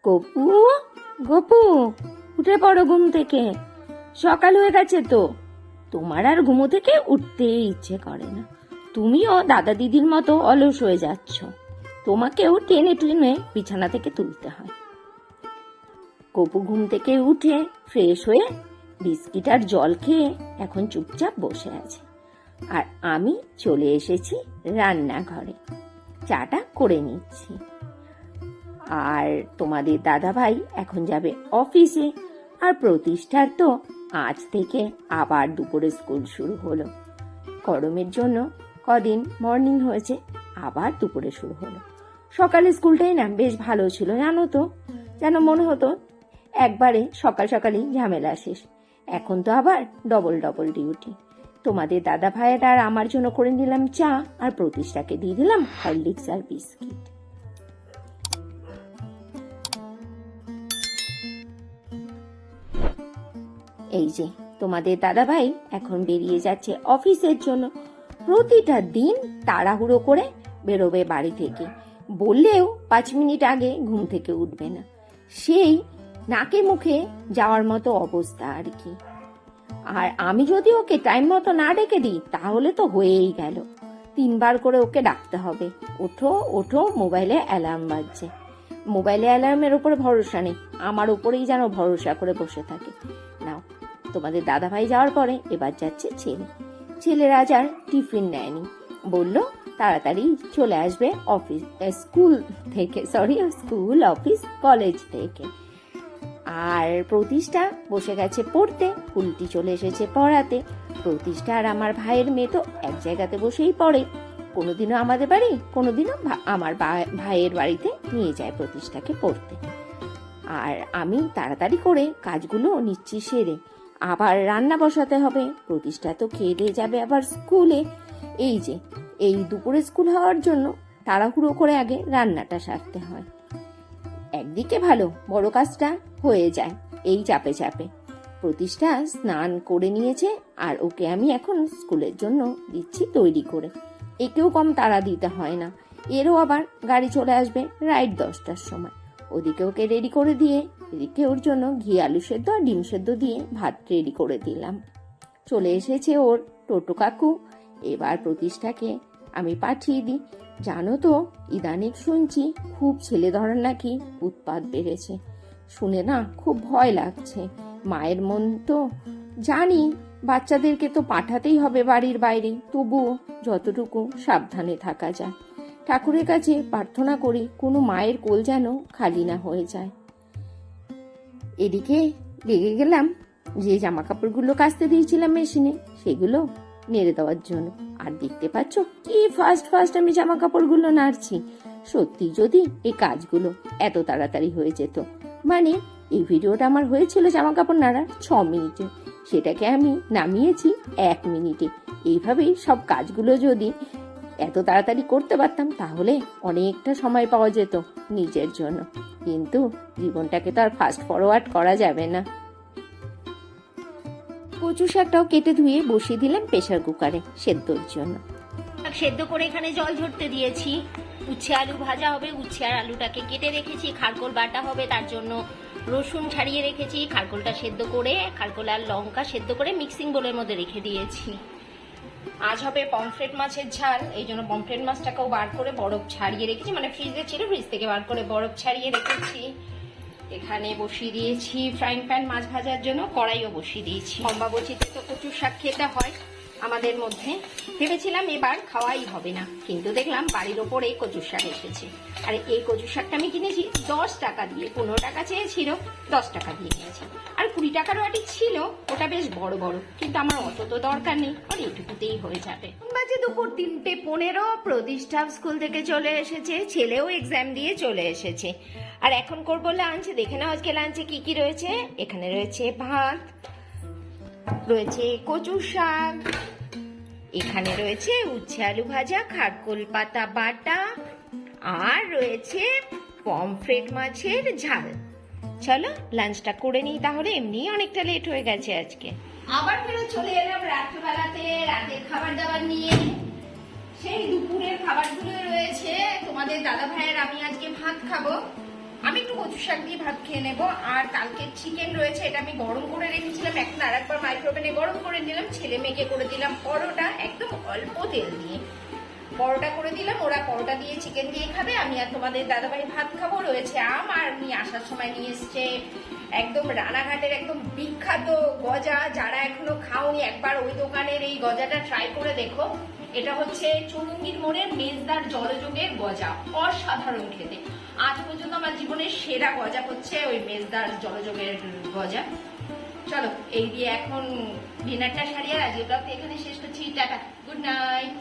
গপু, গপু, উঠে পড়ো ঘুম থেকে। সকাল হয়ে গেছে তো। তোমার আর ঘুমো থেকে উঠতেই ইচ্ছে করে না। তুমিও দাদা দিদির মতো অলস হয়ে যাচ্ছ। তোমাকেও টেনে টেনে বিছানা থেকে তুলতে হয়। গপু ঘুম থেকে উঠে ফ্রেশ হয়ে বিস্কিট আর জল খেয়ে এখন চুপচাপ বসে আছে। আর আমি চলে এসেছি রান্নাঘরে, চাটা করে নিচ্ছি। আর তোমাদের দাদা ভাই এখন যাবে অফিসে। আর প্রতিষ্ঠার তো আজ থেকে আবার দুপুরে স্কুল শুরু হলো। গরমের জন্য কদিন মর্নিং হয়েছে, আবার দুপুরে শুরু হলো। সকালে স্কুলটাই না বেশ ভালো ছিল, জানো তো। যেন মনে হতো একবারে সকাল সকালই ঝামেলা শেষ। এখন তো আবার ডবল ডবল ডিউটি। তোমাদের দাদা ভাইয়ের আর আমার জন্য করে নিলাম চা, আর প্রতিষ্ঠাকে দিয়ে দিলাম হরলিক্স আর বিস্কিট। এই যে তোমাদের দাদা ভাই এখন বেরিয়ে যাচ্ছে অফিসের জন্য। প্রতিটা দিন তাড়াহুড়ো করে বেরোবে বাড়ি থেকে, বললেও 5 মিনিট আগে ঘুম থেকে উঠবে না। সেই নাকে মুখে যাওয়ার মতো অবস্থা আর কি। আর আমি যদি ওকে টাইম মতো না ডেকে দিই তাহলে তো হয়েই গেল। 3 বার করে ওকে ডাকতে হবে, ওঠো ওঠো, মোবাইলে অ্যালার্ম বাজছে। মোবাইলে অ্যালার্মের উপরে ভরসা নেই, আমার উপরেই যেন ভরসা করে বসে থাকে। নাও, তোমাদের দাদা ভাই যাওয়ার পরে এবার যাচ্ছে ছেলের আজ আর টিফিন নেয়নি, বললো তাড়াতাড়ি চলে আসবে স্কুল অফিস কলেজ থেকে। আর প্রতিষ্ঠা বসে গেছে পড়তে, উল্টি চলে এসেছে পড়াতে। প্রতিষ্ঠা আর আমার ভাইয়ের মেয়ে তো এক জায়গাতে বসেই পড়ে, কোনোদিনও আমাদের বাড়ি, কোনোদিনও আমার ভাইয়ের বাড়িতে নিয়ে যায় প্রতিষ্ঠাকে পড়তে। আর আমি তাড়াতাড়ি করে কাজগুলো নিচ্ছি সেরে, আবার রান্না বসাতে হবে। প্রতিষ্ঠা তো খেয়ে দিয়ে যাবে আবার স্কুলে। এই দুপুরে স্কুল হওয়ার জন্য তাড়াহুড়ো করে আগে রান্নাটা সারতে হয়। একদিকে ভালো, বড় কাজটা হয়ে যায় এই চাপে চাপে। প্রতিষ্ঠা স্নান করে নিয়েছে, আর ওকে আমি এখন স্কুলের জন্য দিচ্ছি তৈরি করে। একেও কম তাড়া দিতে হয় না, এরও আবার গাড়ি চলে আসবে রাইট 10টার সময়। ওদিকে ওকে রেডি করে দিয়ে এদিকে ওর জন্য ঘি আলু সেদ্ধ আর ডিম সেদ্ধ দিয়ে ভাত রেডি করে দিলাম। চলে এসেছে ওর টোটো কাকু। এবার প্রতিষ্ঠাকে আমি পাঠিয়ে দিই। জানো তো, ইদানিং শুনছি খুব ছেলে ধরার নাকি উৎপাত বেড়েছে। শুনে না খুব ভয় লাগছে। মায়ের মন তো জানি, বাচ্চাদেরকে তো পাঠাতেই হবে বাড়ির বাইরে, তবুও যতটুকু সাবধানে থাকা যায়। ঠাকুরের কাছে প্রার্থনা করি কোনো মায়ের কোল যেন খালি না হয়ে যায়। এদিকে লেগে গেলাম যে জামা কাপড়গুলো কাচতে দিয়েছিলাম মেশিনে, সেগুলো নেড়ে দেওয়ার জন্য। আর দেখতে পাচ্ছ কি ফাস্ট আমি জামা কাপড়গুলো নাড়ছি। সত্যি যদি এই কাজগুলো এত তাড়াতাড়ি হয়ে যেত, মানে এই ভিডিওটা আমার হয়েছিল জামা কাপড় নাড়ার 6 মিনিটে, সেটাকে আমি নামিয়েছি 1 মিনিটে। এইভাবেই সব কাজগুলো যদি এত তাড়াতাড়ি করতে পারতাম তাহলে অনেকটা সময় পাওয়া যেত নিজের জন্য। কিন্তু জীবনটাকে তো আর ফাস্ট ফরওয়ার্ড করা যাবে না। কচু শাকটাও কেটে ধুয়ে বসিয়ে দিলাম প্রেসার কুকারে সেদ্ধর জন্য। সেদ্ধ করে এখানে জল ঝরতে দিয়েছি। উচ্ছে আলু ভাজা হবে, উচ্ছে আর আলুটাকে কেটে রেখেছি। খারকোল বাটা হবে, তার জন্য রসুন ছাড়িয়ে রেখেছি। খারকোলটা সেদ্ধ করে, খারকোল আর লঙ্কা সেদ্ধ করে মিক্সিং বোলের মধ্যে রেখে দিয়েছি। আজ হবে পমফ্রেট মাছের ঝাল, এই জন্য পমফ্রেট মাছটাকেও বার করে বরফ ছাড়িয়ে রেখেছি, মানে ফ্রিজে ছিল, ফ্রিজ থেকে বার করে বরফ ছাড়িয়ে রেখেছি। এখানে বসিয়ে দিয়েছি ফ্রাইং প্যান মাছ ভাজার জন্য, কড়াইও বসিয়ে দিয়েছি। অম্বাবচিতে তো কচুর শাক খেতে হয় আমাদের মধ্যে। ভেবেছিলাম এবার খাওয়াই হবে না, কিন্তু দেখলাম বাড়ির ওপরে কচুর শাক এসেছে। আর এই কচুর শাকটা আমি কিনেছি 10 টাকা দিয়ে। 15 টাকা চেয়েছিল, 10 টাকা দিয়ে নিয়েছি। আর 20 টাকারও আটি ছিল, ওটা বেশ বড় বড়, কিন্তু আমার অত তো দরকার নেই, আর এইটুকুতেই হয়ে যাবে। বাজে দুপুর 3:15। প্রতিষ্ঠা স্কুল থেকে চলে এসেছে, ছেলেও এক্সাম দিয়ে চলে এসেছে। আর এখন করবো লাঞ্চ। দেখে নাও আজকে লাঞ্চে কি কি রয়েছে। এখানে রয়েছে ভাত, রয়েছে কচুর শাক, এখানে রয়েছে উচ্ছে আলু ভাজা, খারকোল পাতা বাটা, আর রয়েছে পমফ্রেট মাছের ঝাল। চলো লাঞ্চটা করে নিই তাহলে, এমনি অনেকটা লেট হয়ে গেছে আজকে। আবার ফেরত চলে এলাম রাত্রিবেলাতে রাতের খাবার দাবার নিয়ে। সেই দুপুরের খাবারগুলো রয়েছে। তোমাদের দাদা ভাইয়ের আমি আজকে ভাত খাবো। আমি একটু কচু শাক দিয়ে ভাত খেয়ে নেবো। আর কালকে চিকেন রয়েছে, এটা আমি গরম করে রেখেছিলাম, এখন আর একবার মাইক্রোওভেনে গরম করে নিলাম। ছেলে মেয়েকে করে দিলাম পরোটা, একদম অল্প তেল দিয়ে পরোটা করে দিলাম। ওরা পরোটা দিয়ে চিকেন দিয়ে খাবে, আমি আর তোমাদের দাদাভাই ভাত খাবো। রয়েছে আম, আর উনি আসার সময় নিয়ে এসছে একদম রানাঘাটের একদম বিখ্যাত গজা। যারা এখনো খাওনি একবার ওই দোকানের এই গজাটা ট্রাই করে দেখো। এটা হচ্ছে চুরুঙ্গির মোড়ের মেজদার জলযোগের গজা, অসাধারণ খেতে। আজ পর্যন্ত আমার জীবনের সেরা গজা হচ্ছে ওই মেজদার জলযোগের গজা। চলো এই দিয়ে এখন ডিনারটা সারিয়ে আজকে ব্লগটা এখানে শেষ করছি। Tata, good night.